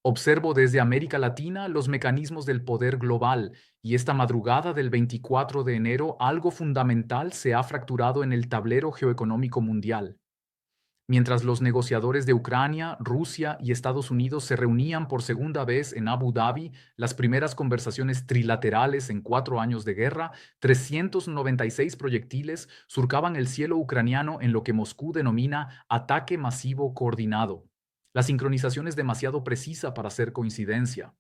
Observo desde América Latina los mecanismos del poder global y esta madrugada del 24 de enero algo fundamental se ha fracturado en el tablero geoeconómico mundial. Mientras los negociadores de Ucrania, Rusia y Estados Unidos se reunían por segunda vez en Abu Dhabi, las primeras conversaciones trilaterales en 4 años de guerra, 396 proyectiles surcaban el cielo ucraniano en lo que Moscú denomina ataque masivo coordinado. La sincronización es demasiado precisa para ser coincidencia.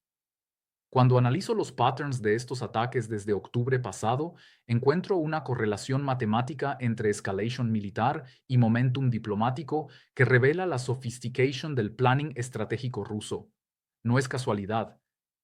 Cuando analizo los patterns de estos ataques desde octubre pasado, encuentro una correlación matemática entre escalation militar y momentum diplomático que revela la sophistication del planning estratégico ruso. No es casualidad,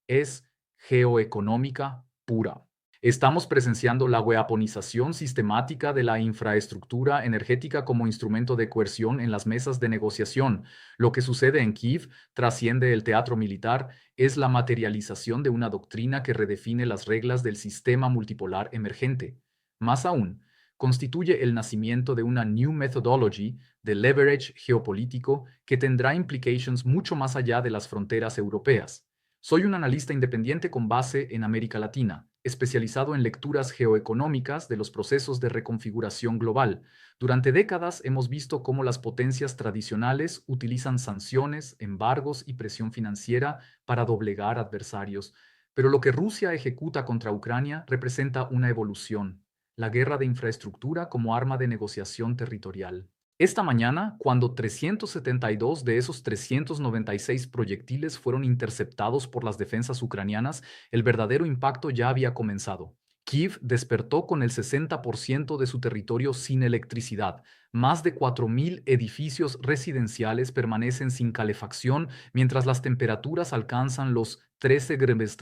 es geoeconómica pura. Estamos presenciando la weaponización sistemática de la infraestructura energética como instrumento de coerción en las mesas de negociación. Lo que sucede en Kiev trasciende el teatro militar, es la materialización de una doctrina que redefine las reglas del sistema multipolar emergente. Más aún, constituye el nacimiento de una new methodology de leverage geopolítico que tendrá implications mucho más allá de las fronteras europeas. Soy un analista independiente con base en América Latina, especializado en lecturas geoeconómicas de los procesos de reconfiguración global. Durante décadas hemos visto cómo las potencias tradicionales utilizan sanciones, embargos y presión financiera para doblegar adversarios. Pero lo que Rusia ejecuta contra Ucrania representa una evolución, la guerra de infraestructura como arma de negociación territorial. Esta mañana, cuando 372 de esos 396 proyectiles fueron interceptados por las defensas ucranianas, el verdadero impacto ya había comenzado. Kiev despertó con el 60% de su territorio sin electricidad. Más de 4.000 edificios residenciales permanecen sin calefacción mientras las temperaturas alcanzan los 13 grados.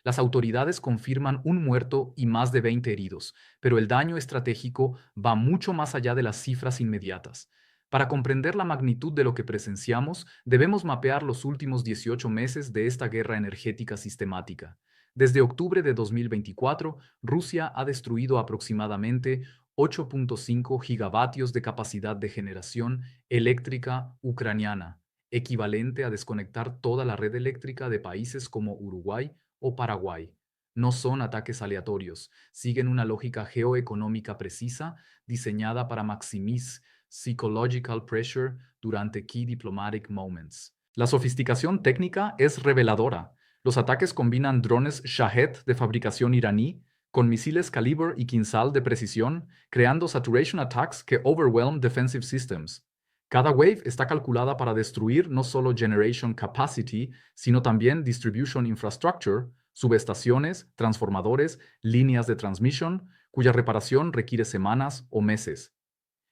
Las autoridades confirman un muerto y más de 20 heridos, pero el daño estratégico va mucho más allá de las cifras inmediatas. Para comprender la magnitud de lo que presenciamos, debemos mapear los últimos 18 meses de esta guerra energética sistemática. Desde octubre de 2024, Rusia ha destruido aproximadamente 8.5 gigavatios de capacidad de generación eléctrica ucraniana, equivalente a desconectar toda la red eléctrica de países como Uruguay o Paraguay. No son ataques aleatorios, siguen una lógica geoeconómica precisa diseñada para maximizar psychological pressure durante key diplomatic moments. La sofisticación técnica es reveladora. Los ataques combinan drones Shahed de fabricación iraní con misiles Caliber y Kinsal de precisión, creando saturation attacks que overwhelm defensive systems. Cada wave está calculada para destruir no solo generation capacity, sino también distribution infrastructure, subestaciones, transformadores, líneas de transmission, cuya reparación requiere semanas o meses.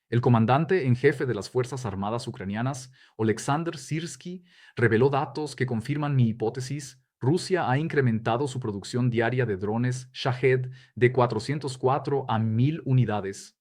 El comandante en jefe de las Fuerzas Armadas ucranianas, Oleksandr Syrskyi, reveló datos que confirman mi hipótesis. Rusia ha incrementado su producción diaria de drones Shahed de 404 a 1.000 unidades.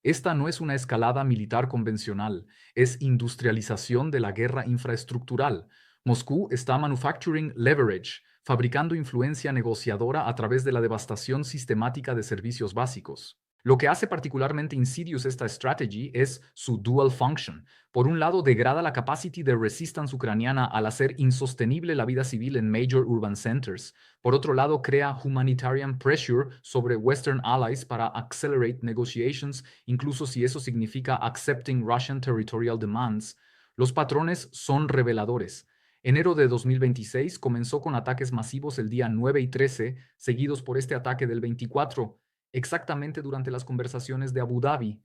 Esta no es una escalada militar convencional, es industrialización de la guerra infraestructural. Moscú está manufacturing leverage, fabricando influencia negociadora a través de la devastación sistemática de servicios básicos. Lo que hace particularmente insidious esta strategy es su dual function. Por un lado, degrada la capacity de resistance ucraniana al hacer insostenible la vida civil en major urban centers. Por otro lado, crea humanitarian pressure sobre Western allies para accelerate negotiations, incluso si eso significa accepting Russian territorial demands. Los patrones son reveladores. Enero de 2026 comenzó con ataques masivos el día 9 y 13, seguidos por este ataque del 24, exactamente durante las conversaciones de Abu Dhabi.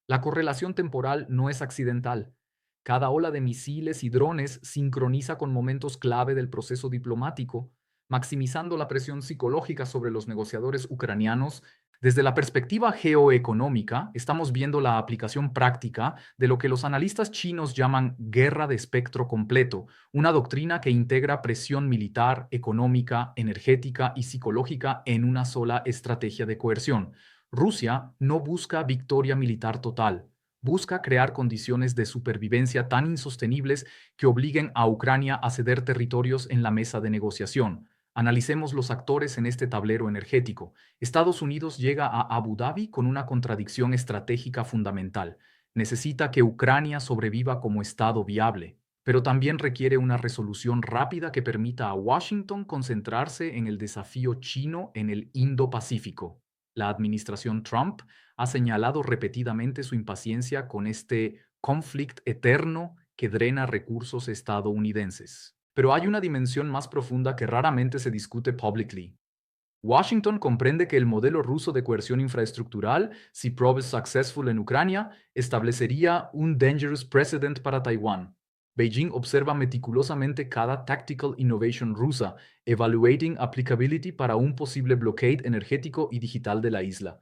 La correlación temporal no es accidental. Cada ola de misiles y drones sincroniza con momentos clave del proceso diplomático, maximizando la presión psicológica sobre los negociadores ucranianos. Desde la perspectiva geoeconómica, estamos viendo la aplicación práctica de lo que los analistas chinos llaman guerra de espectro completo, una doctrina que integra presión militar, económica, energética y psicológica en una sola estrategia de coerción. Rusia no busca victoria militar total, busca crear condiciones de supervivencia tan insostenibles que obliguen a Ucrania a ceder territorios en la mesa de negociación. Analicemos los actores en este tablero energético. Estados Unidos llega a Abu Dhabi con una contradicción estratégica fundamental. Necesita que Ucrania sobreviva como Estado viable, pero también requiere una resolución rápida que permita a Washington concentrarse en el desafío chino en el Indo-Pacífico. La administración Trump ha señalado repetidamente su impaciencia con este conflicto eterno que drena recursos estadounidenses. Pero hay una dimensión más profunda que raramente se discute públicamente. Washington comprende que el modelo ruso de coerción infraestructural, si proved successful en Ucrania, establecería un dangerous precedent para Taiwán. Beijing observa meticulosamente cada tactical innovation rusa, evaluating applicability para un posible blockade energético y digital de la isla.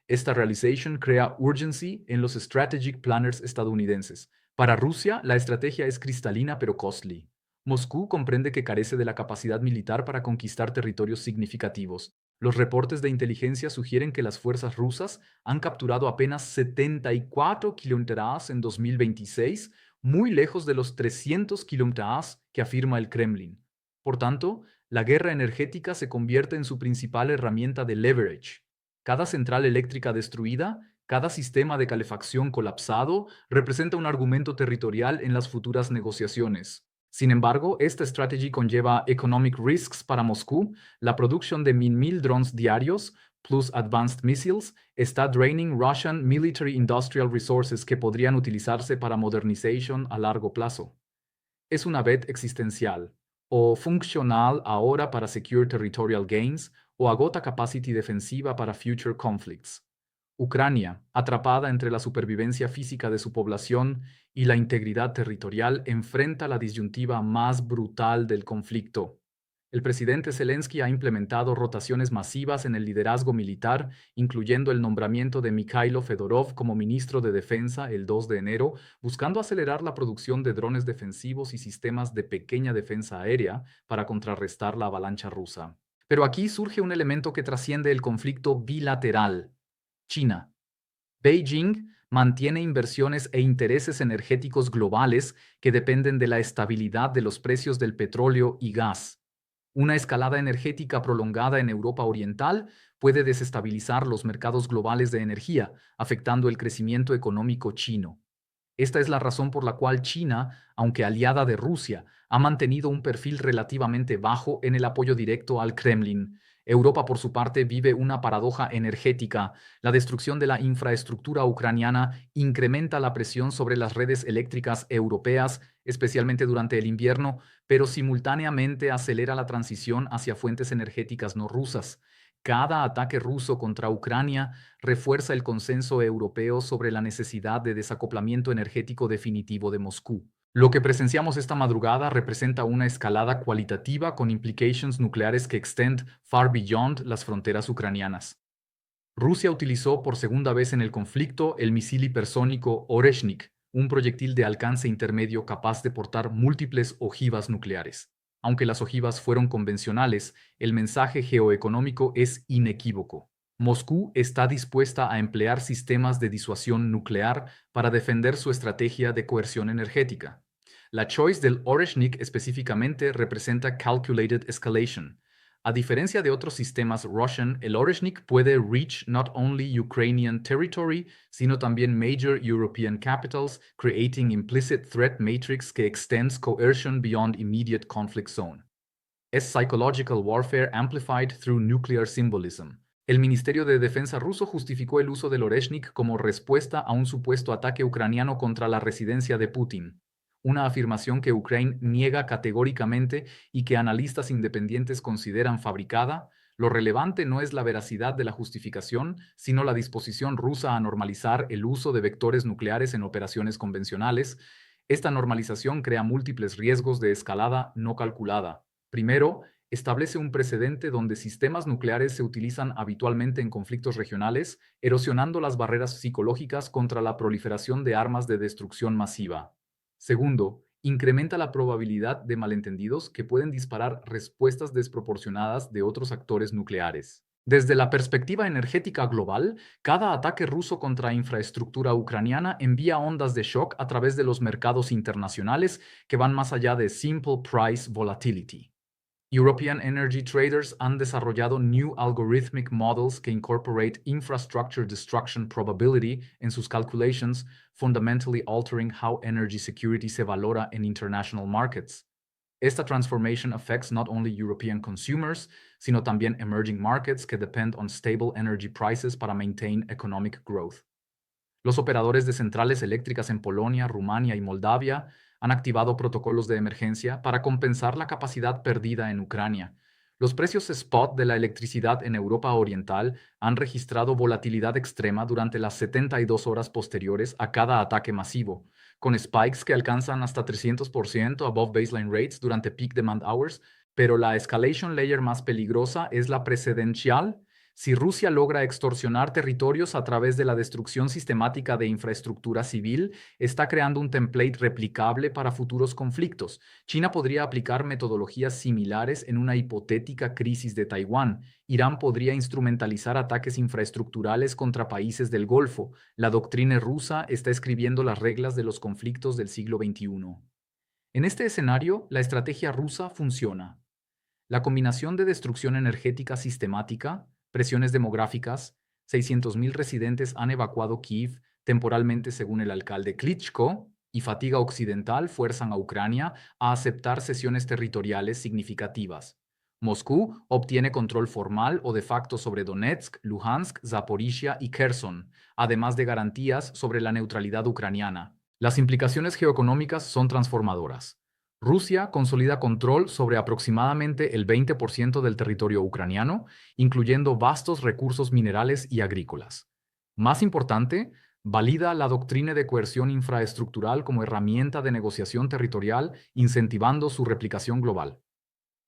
Esta realization crea urgency en los strategic planners estadounidenses. Para Rusia, la estrategia es cristalina pero costly. Moscú comprende que carece de la capacidad militar para conquistar territorios significativos. Los reportes de inteligencia sugieren que las fuerzas rusas han capturado apenas 74 kilómetros en 2026, muy lejos de los 300 kilómetros que afirma el Kremlin. Por tanto, la guerra energética se convierte en su principal herramienta de leverage. Cada central eléctrica destruida, cada sistema de calefacción colapsado, representa un argumento territorial en las futuras negociaciones. Sin embargo, esta estrategia conlleva economic risks para Moscú. La producción de 1.000 drones diarios, plus advanced missiles, está draining Russian military industrial resources que podrían utilizarse para modernization a largo plazo. Es una bet existencial, o funcional ahora para secure territorial gains, o agota capacity defensiva para future conflicts. Ucrania, atrapada entre la supervivencia física de su población y la integridad territorial, enfrenta la disyuntiva más brutal del conflicto. El presidente Zelensky ha implementado rotaciones masivas en el liderazgo militar, incluyendo el nombramiento de Mikhailo Fedorov como ministro de Defensa el 2 de enero, buscando acelerar la producción de drones defensivos y sistemas de pequeña defensa aérea para contrarrestar la avalancha rusa. Pero aquí surge un elemento que trasciende el conflicto bilateral. China. Beijing mantiene inversiones e intereses energéticos globales que dependen de la estabilidad de los precios del petróleo y gas. Una escalada energética prolongada en Europa Oriental puede desestabilizar los mercados globales de energía, afectando el crecimiento económico chino. Esta es la razón por la cual China, aunque aliada de Rusia, ha mantenido un perfil relativamente bajo en el apoyo directo al Kremlin. Europa, por su parte, vive una paradoja energética. La destrucción de la infraestructura ucraniana incrementa la presión sobre las redes eléctricas europeas, especialmente durante el invierno, pero simultáneamente acelera la transición hacia fuentes energéticas no rusas. Cada ataque ruso contra Ucrania refuerza el consenso europeo sobre la necesidad de desacoplamiento energético definitivo de Moscú. Lo que presenciamos esta madrugada representa una escalada cualitativa con implications nucleares que extend far beyond las fronteras ucranianas. Rusia utilizó por segunda vez en el conflicto el misil hipersónico Oreshnik, un proyectil de alcance intermedio capaz de portar múltiples ojivas nucleares. Aunque las ojivas fueron convencionales, el mensaje geoeconómico es inequívoco. Moscú está dispuesta a emplear sistemas de disuasión nuclear para defender su estrategia de coerción energética. La choice del Oreshnik específicamente representa calculated escalation. A diferencia de otros sistemas Russian, el Oreshnik puede reach not only Ukrainian territory, sino también major European capitals, creating implicit threat matrix que extends coercion beyond immediate conflict zone. Es psychological warfare amplified through nuclear symbolism. El Ministerio de Defensa ruso justificó el uso del Oreshnik como respuesta a un supuesto ataque ucraniano contra la residencia de Putin, una afirmación que Ucrania niega categóricamente y que analistas independientes consideran fabricada. Lo relevante no es la veracidad de la justificación, sino la disposición rusa a normalizar el uso de vectores nucleares en operaciones convencionales. Esta normalización crea múltiples riesgos de escalada no calculada. Primero, establece un precedente donde sistemas nucleares se utilizan habitualmente en conflictos regionales, erosionando las barreras psicológicas contra la proliferación de armas de destrucción masiva. Segundo, incrementa la probabilidad de malentendidos que pueden disparar respuestas desproporcionadas de otros actores nucleares. Desde la perspectiva energética global, cada ataque ruso contra infraestructura ucraniana envía ondas de shock a través de los mercados internacionales que van más allá de simple price volatility. European energy traders han desarrollado new algorithmic models que incorporate infrastructure destruction probability en sus calculations, fundamentally altering how energy security se valora en international markets. Esta transformation affects not only European consumers, sino también emerging markets que depend on stable energy prices para maintain economic growth. Los operadores de centrales eléctricas en Polonia, Rumania y Moldavia han activado protocolos de emergencia para compensar la capacidad perdida en Ucrania. Los precios spot de la electricidad en Europa Oriental han registrado volatilidad extrema durante las 72 horas posteriores a cada ataque masivo, con spikes que alcanzan hasta 300% above baseline rates durante peak demand hours, pero la escalation layer más peligrosa es la precedencial. Si Rusia logra extorsionar territorios a través de la destrucción sistemática de infraestructura civil, está creando un template replicable para futuros conflictos. China podría aplicar metodologías similares en una hipotética crisis de Taiwán. Irán podría instrumentalizar ataques infraestructurales contra países del Golfo. La doctrina rusa está escribiendo las reglas de los conflictos del siglo XXI. En este escenario, la estrategia rusa funciona. La combinación de destrucción energética sistemática, presiones demográficas, 600.000 residentes han evacuado Kiev temporalmente según el alcalde Klitschko, y fatiga occidental fuerzan a Ucrania a aceptar cesiones territoriales significativas. Moscú obtiene control formal o de facto sobre Donetsk, Luhansk, Zaporizhia y Kherson, además de garantías sobre la neutralidad ucraniana. Las implicaciones geoeconómicas son transformadoras. Rusia consolida control sobre aproximadamente el 20% del territorio ucraniano, incluyendo vastos recursos minerales y agrícolas. Más importante, valida la doctrina de coerción infraestructural como herramienta de negociación territorial, incentivando su replicación global.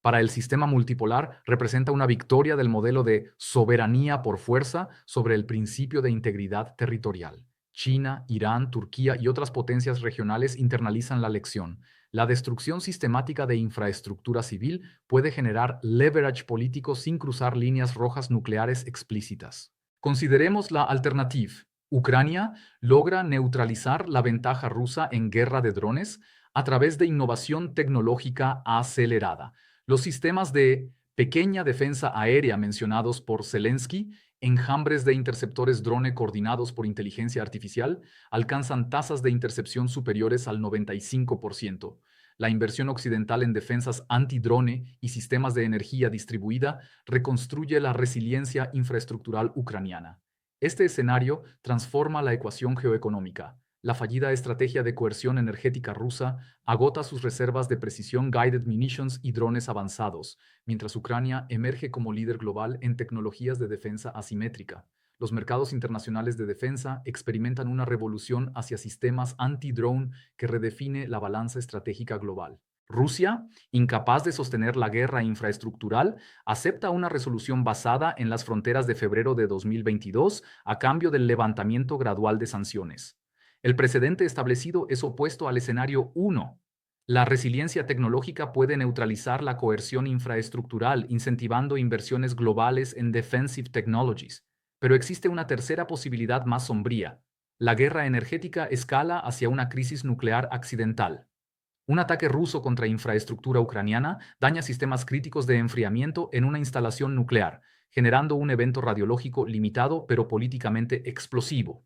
Para el sistema multipolar, representa una victoria del modelo de soberanía por fuerza sobre el principio de integridad territorial. China, Irán, Turquía y otras potencias regionales internalizan la lección. La destrucción sistemática de infraestructura civil puede generar leverage político sin cruzar líneas rojas nucleares explícitas. Consideremos la alternativa. Ucrania logra neutralizar la ventaja rusa en guerra de drones a través de innovación tecnológica acelerada. Los sistemas de pequeña defensa aérea mencionados por Zelensky, enjambres de interceptores drone coordinados por inteligencia artificial, alcanzan tasas de intercepción superiores al 95%. La inversión occidental en defensas antidrone y sistemas de energía distribuida reconstruye la resiliencia infraestructural ucraniana. Este escenario transforma la ecuación geoeconómica. La fallida estrategia de coerción energética rusa agota sus reservas de precisión guided munitions y drones avanzados, mientras Ucrania emerge como líder global en tecnologías de defensa asimétrica. Los mercados internacionales de defensa experimentan una revolución hacia sistemas anti-drone que redefine la balanza estratégica global. Rusia, incapaz de sostener la guerra infraestructural, acepta una resolución basada en las fronteras de febrero de 2022 a cambio del levantamiento gradual de sanciones. El precedente establecido es opuesto al escenario 1. La resiliencia tecnológica puede neutralizar la coerción infraestructural, incentivando inversiones globales en defensive technologies. Pero existe una tercera posibilidad más sombría. La guerra energética escala hacia una crisis nuclear accidental. Un ataque ruso contra infraestructura ucraniana daña sistemas críticos de enfriamiento en una instalación nuclear, generando un evento radiológico limitado pero políticamente explosivo.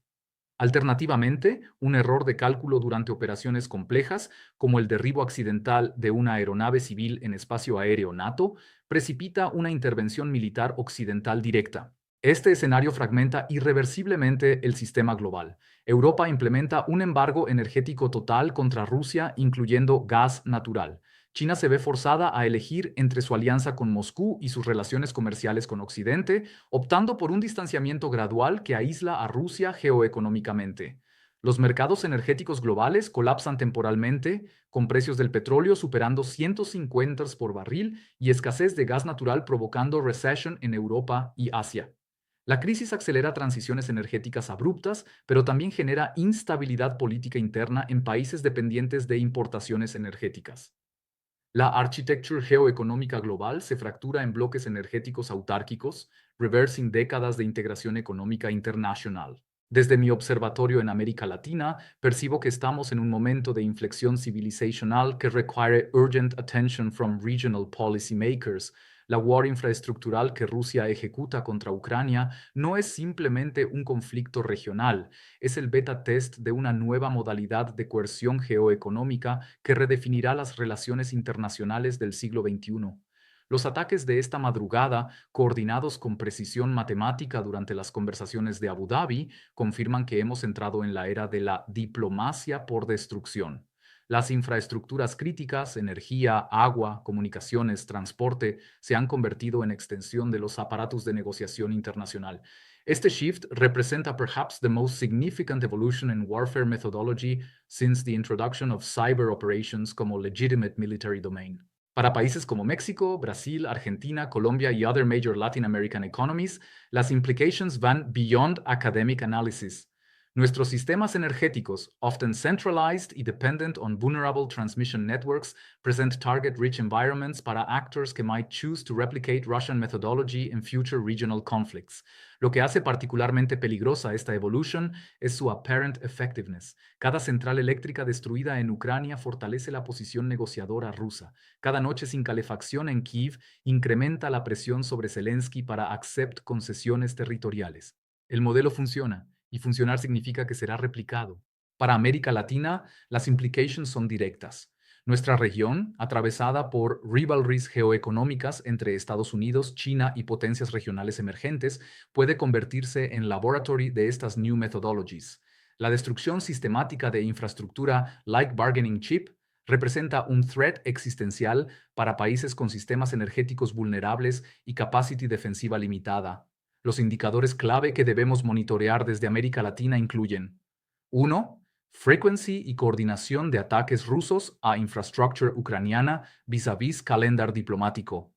Alternativamente, un error de cálculo durante operaciones complejas, como el derribo accidental de una aeronave civil en espacio aéreo NATO, precipita una intervención militar occidental directa. Este escenario fragmenta irreversiblemente el sistema global. Europa implementa un embargo energético total contra Rusia, incluyendo gas natural. China se ve forzada a elegir entre su alianza con Moscú y sus relaciones comerciales con Occidente, optando por un distanciamiento gradual que aísla a Rusia geoeconómicamente. Los mercados energéticos globales colapsan temporalmente, con precios del petróleo superando 150 por barril y escasez de gas natural provocando recession en Europa y Asia. La crisis acelera transiciones energéticas abruptas, pero también genera instabilidad política interna en países dependientes de importaciones energéticas. La architecture geoeconómica global se fractura en bloques energéticos autárquicos, reversing décadas de integración económica internacional. Desde mi observatorio en América Latina, percibo que estamos en un momento de inflexión civilizacional que requiere urgent attention from regional policymakers. La war infraestructural que Rusia ejecuta contra Ucrania no es simplemente un conflicto regional, es el beta test de una nueva modalidad de coerción geoeconómica que redefinirá las relaciones internacionales del siglo XXI. Los ataques de esta madrugada, coordinados con precisión matemática durante las conversaciones de Abu Dhabi, confirman que hemos entrado en la era de la diplomacia por destrucción. Las infraestructuras críticas, energía, agua, comunicaciones, transporte, se han convertido en extensión de los aparatos de negociación internacional. Este shift representa perhaps the most significant evolution in warfare methodology since the introduction of cyber operations como legitimate military domain. Para países como México, Brasil, Argentina, Colombia y other major Latin American economies, las implications van beyond academic analysis. Nuestros sistemas energéticos, often centralized y dependent on vulnerable transmission networks, present target-rich environments para actors que might choose to replicate Russian methodology in future regional conflicts. Lo que hace particularmente peligrosa esta evolution es su apparent effectiveness. Cada central eléctrica destruida en Ucrania fortalece la posición negociadora rusa. Cada noche sin calefacción en Kiev incrementa la presión sobre Zelensky para accept concesiones territoriales. El modelo funciona, y funcionar significa que será replicado. Para América Latina, las implications son directas. Nuestra región, atravesada por rivalries geoeconómicas entre Estados Unidos, China y potencias regionales emergentes, puede convertirse en laboratory de estas new methodologies. La destrucción sistemática de infraestructura like bargaining chip representa un threat existencial para países con sistemas energéticos vulnerables y capacity defensiva limitada. Los indicadores clave que debemos monitorear desde América Latina incluyen: 1. Frequency y coordinación de ataques rusos a infrastructure ucraniana vis-a-vis calendar diplomático.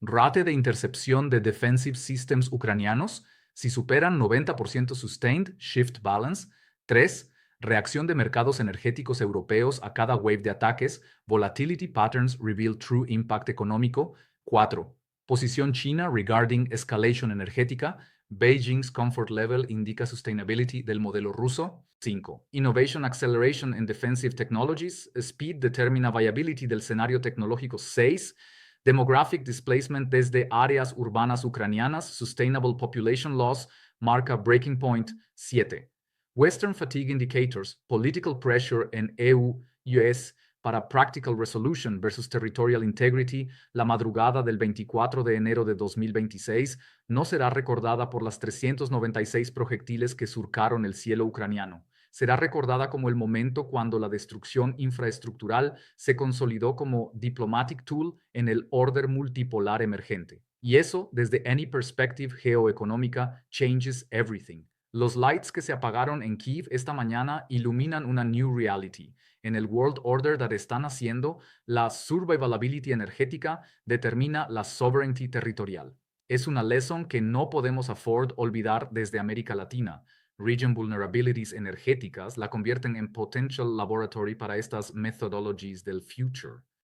Rate de intercepción de defensive systems ucranianos, si superan 90% sustained, shift balance. 3. Reacción de mercados energéticos europeos a cada wave de ataques, volatility patterns reveal true impact económico. 4. Posición China regarding escalation energética, Beijing's comfort level indica sustainability del modelo ruso. 5. Innovation acceleration in defensive technologies, speed determina viability del escenario tecnológico. 6. Demographic displacement desde áreas urbanas ucranianas, sustainable population loss, marca breaking point. 7. Western fatigue indicators, political pressure en EU-US para practical resolution versus territorial integrity, la madrugada del 24 de enero de 2026 no será recordada por las 396 proyectiles que surcaron el cielo ucraniano. Será recordada como el momento cuando la destrucción infraestructural se consolidó como diplomatic tool en el orden multipolar emergente. Y eso, desde any perspective geoeconómica, changes everything. Los lights que se apagaron en Kiev esta mañana iluminan una new reality. En el world order that están haciendo, la survivability energética determina la sovereignty territorial. Es una lesson que no podemos afford olvidar desde América Latina. Region vulnerabilities energéticas la convierten en potential laboratory para estas methodologies del future.